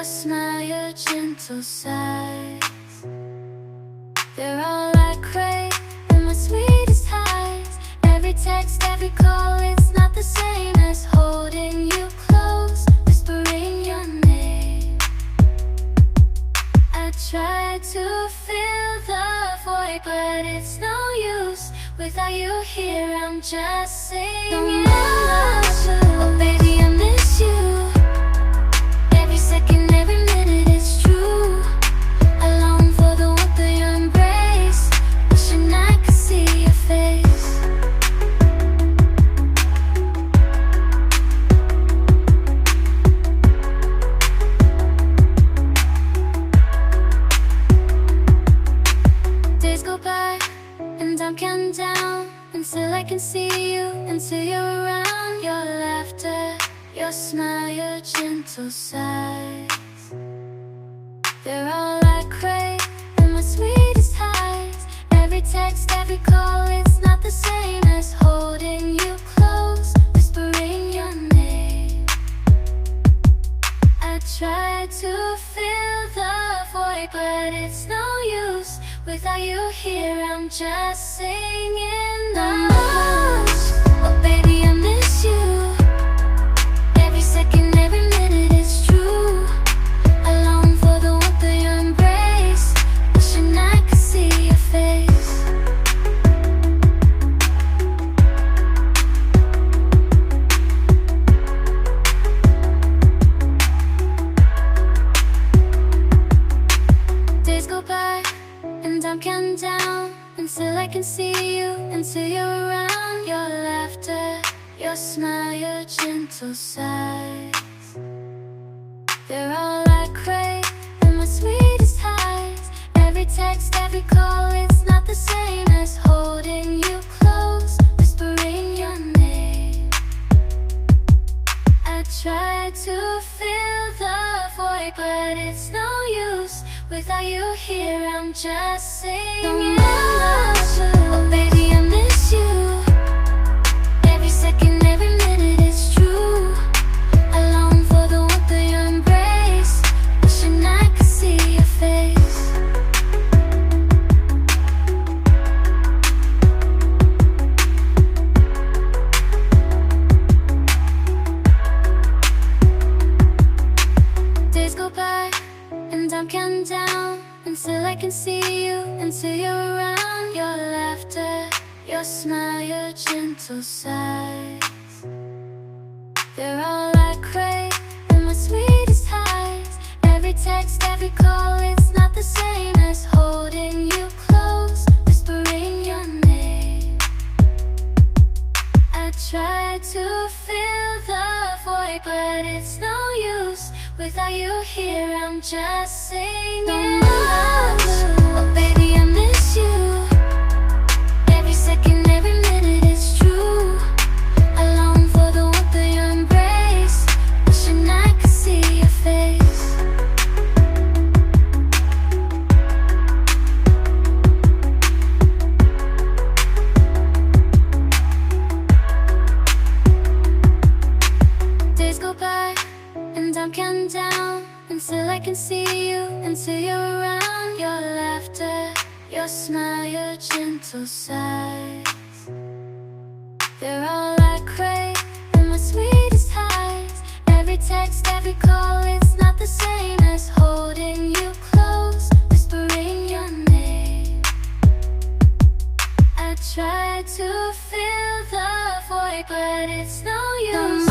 your smile, your gentle sighs. They're all I crave in my sweetest highs. Every text, every call, it's not the same as holding you close, whispering your name. I try to fill the void, but it's no use. Without you here, I'm just singing. Oh baby, I miss you. Every second, every minute, it's true. I long for the warmth of your embrace, wishing I could see your face. Days go by and I'm counting down until I can see you, until you're around. Your laughter, your smile, your gentle sighs. They're all I crave in my sweetest highs. Every text, every call, it's not the same as holding you close, whispering your name. I try to fill the void, but it's no use. Without you here, I'm just singing. Oh baby, I miss you. Every second, every minute, it's true. I long for the warmth of your embrace, wishing I could see your face. Days go by and I'm counting down until I can see you, until you're around. Your laughter, your smile, your gentle sighs. They're all I crave in my sweetest highs. Every text, every call, it's not the same as holding you close, whispering your name. I try to fill the void, but it's no use. Without you here, I'm just singing. Oh baby, I miss you. Every second, every minute, it's true. I long for the warmth of your embrace, wishing I could see your face. Days go by and I'm counting down until I can see you, until you're around. Your laughter, your smile, your gentle sighs. They're all I crave in my sweetest highs. Every text, every call, it's not the same as holding you close, whispering your name. I try to fill the void, but it's no use. Without you here, I'm just singing. Oh baby, I miss you. Every second, every minute, it's true. I long for the warmth of your embrace, wishing I could see your face. Days go by and I'm counting down until I can see you, until you're around. Your laughter, your smile, your gentle sighs. They're all I crave in my sweetest highs. Every text, every call, it's not the same as holding you close, whispering your name. I try to fill the void, but it's no use.